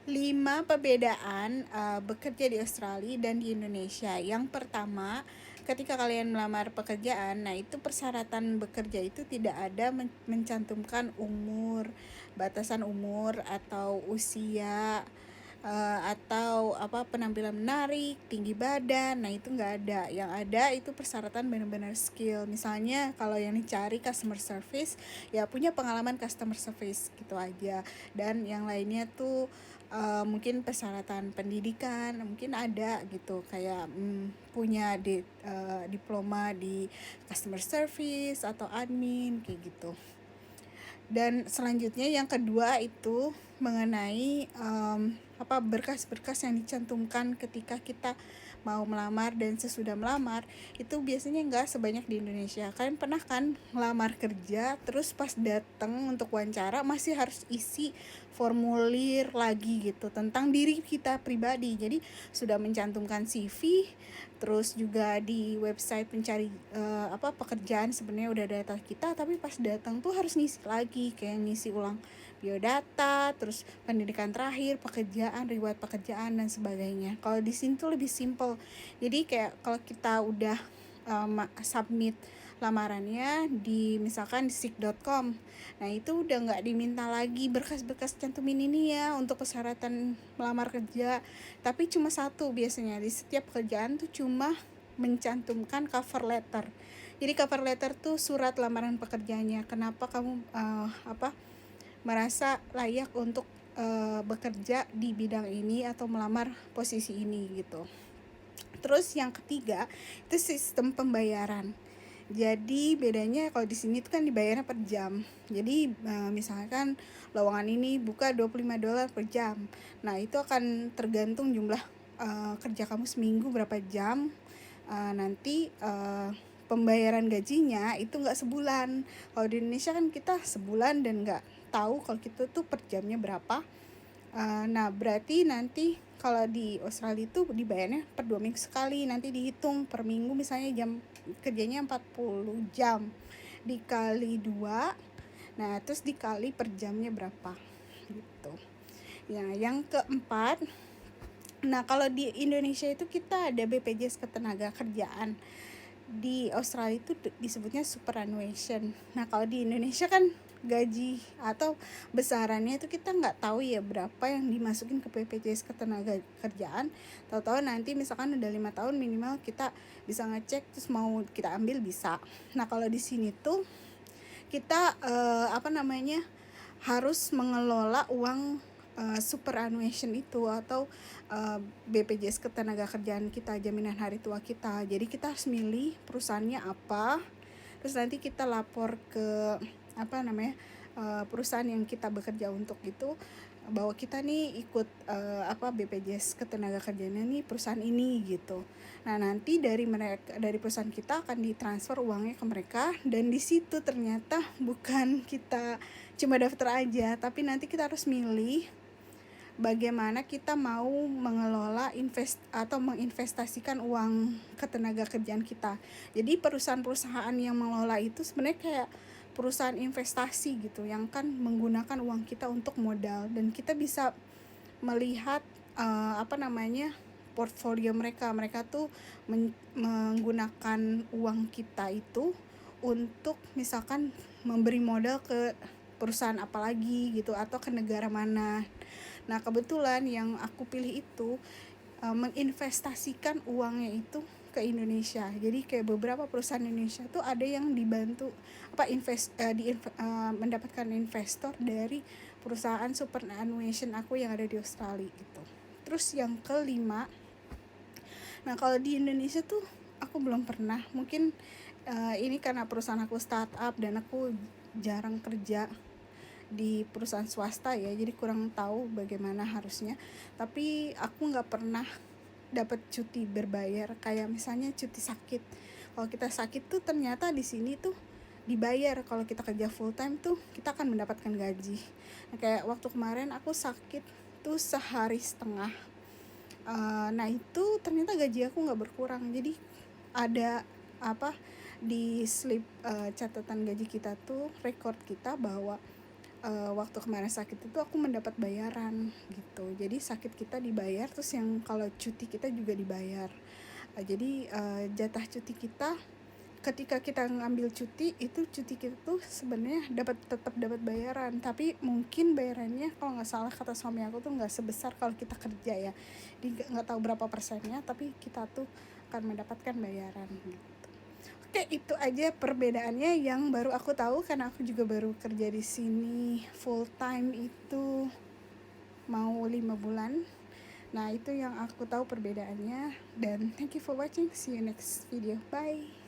5 perbedaan bekerja di Australia dan di Indonesia. Yang pertama, ketika kalian melamar pekerjaan, nah itu persyaratan bekerja itu tidak ada mencantumkan umur, batasan umur atau usia, atau penampilan menarik, tinggi badan. Nah itu nggak ada. Yang ada itu persyaratan benar-benar skill. Misalnya kalau yang dicari customer service, ya punya pengalaman customer service gitu aja. Dan yang lainnya tuh mungkin persyaratan pendidikan mungkin ada gitu, kayak punya diploma di customer service atau admin kayak gitu. Dan selanjutnya yang kedua itu mengenai berkas-berkas yang dicantumkan ketika kita mau melamar dan sesudah melamar. Itu biasanya nggak sebanyak di Indonesia. Kalian pernah kan melamar kerja terus pas datang untuk wawancara masih harus isi formulir lagi gitu tentang diri kita pribadi. Jadi sudah mencantumkan CV, terus juga di website pencari pekerjaan sebenarnya udah data kita, tapi pas datang tuh harus ngisi lagi, kayak ngisi ulang biodata, terus pendidikan terakhir, pekerjaan, riwayat pekerjaan dan sebagainya. Kalau di sini tuh lebih simple. Jadi kayak kalau kita udah submit lamarannya di misalkan di seek.com, nah itu udah nggak diminta lagi berkas-berkas cantumin ini ya untuk persyaratan melamar kerja, tapi cuma satu biasanya di setiap pekerjaan tuh, cuma mencantumkan cover letter. Jadi cover letter tuh surat lamaran pekerjaannya, kenapa kamu merasa layak untuk bekerja di bidang ini atau melamar posisi ini gitu. Terus yang ketiga itu sistem pembayaran. Jadi bedanya kalau di sini tuh kan dibayarnya per jam. Jadi misalkan lowongan ini buka $25 per jam. Nah, itu akan tergantung jumlah kerja kamu seminggu berapa jam. Nanti pembayaran gajinya itu nggak sebulan. Kalau di Indonesia kan kita sebulan dan nggak tahu kalau kita tuh per jamnya berapa. Nah, berarti nanti kalau di Australia itu dibayarnya per 2 minggu sekali. Nanti dihitung per minggu, misalnya jam kerjanya 40 jam dikali 2. Nah, terus dikali per jamnya berapa gitu. Ya, yang keempat, nah kalau di Indonesia itu kita ada BPJS Ketenagakerjaan. Di Australia itu disebutnya superannuation. Nah kalau di Indonesia kan gaji atau besarannya itu kita nggak tahu ya berapa yang dimasukin ke BPJS Ketenagakerjaan. Tahu-tahu nanti misalkan udah 5 tahun minimal kita bisa ngecek, terus mau kita ambil bisa. Nah kalau di sini tuh kita harus mengelola uang superannuation itu atau BPJS Ketenagakerjaan kita, jaminan hari tua kita. Jadi kita harus milih perusahaannya apa, terus nanti kita lapor ke perusahaan yang kita bekerja untuk itu, bahwa kita nih ikut BPJS Ketenagakerjaannya nih perusahaan ini gitu. Nah nanti dari perusahaan kita akan ditransfer uangnya ke mereka, dan di situ ternyata bukan kita cuma daftar aja, tapi nanti kita harus milih bagaimana kita mau mengelola menginvestasikan uang ketenagakerjaan kita. Jadi perusahaan-perusahaan yang mengelola itu sebenarnya kayak perusahaan investasi gitu, yang kan menggunakan uang kita untuk modal, dan kita bisa melihat portfolio mereka tuh menggunakan uang kita itu untuk misalkan memberi modal ke perusahaan apa lagi gitu, atau ke negara mana. Nah kebetulan yang aku pilih itu menginvestasikan uangnya itu ke Indonesia. Jadi kayak beberapa perusahaan Indonesia tuh ada yang dibantu mendapatkan investor dari perusahaan superannuation aku yang ada di Australia gitu. Terus yang kelima, nah kalau di Indonesia tuh aku belum pernah, mungkin ini karena perusahaan aku startup dan aku jarang kerja di perusahaan swasta ya, jadi kurang tahu bagaimana harusnya. Tapi aku nggak pernah dapat cuti berbayar, kayak misalnya cuti sakit. Kalau kita sakit tuh ternyata di sini tuh dibayar. Kalau kita kerja full time tuh kita akan mendapatkan gaji. Nah, kayak waktu kemarin aku sakit tuh sehari setengah. Nah itu ternyata gaji aku nggak berkurang. Jadi ada di slip catatan gaji kita tuh record kita bahwa waktu kemarin sakit itu aku mendapat bayaran gitu. Jadi sakit kita dibayar, terus yang kalau cuti kita juga dibayar. Jadi jatah cuti kita ketika kita ngambil cuti itu, cuti kita tuh sebenarnya tetap dapat bayaran, tapi mungkin bayarannya kalau nggak salah kata suami aku tuh nggak sebesar kalau kita kerja ya. Di nggak tahu berapa persennya, tapi kita tuh akan mendapatkan bayaran gitu. Oke, itu aja perbedaannya yang baru aku tahu karena aku juga baru kerja di sini full time itu mau 5 bulan. Nah, itu yang aku tahu perbedaannya, dan thank you for watching. See you next video. Bye.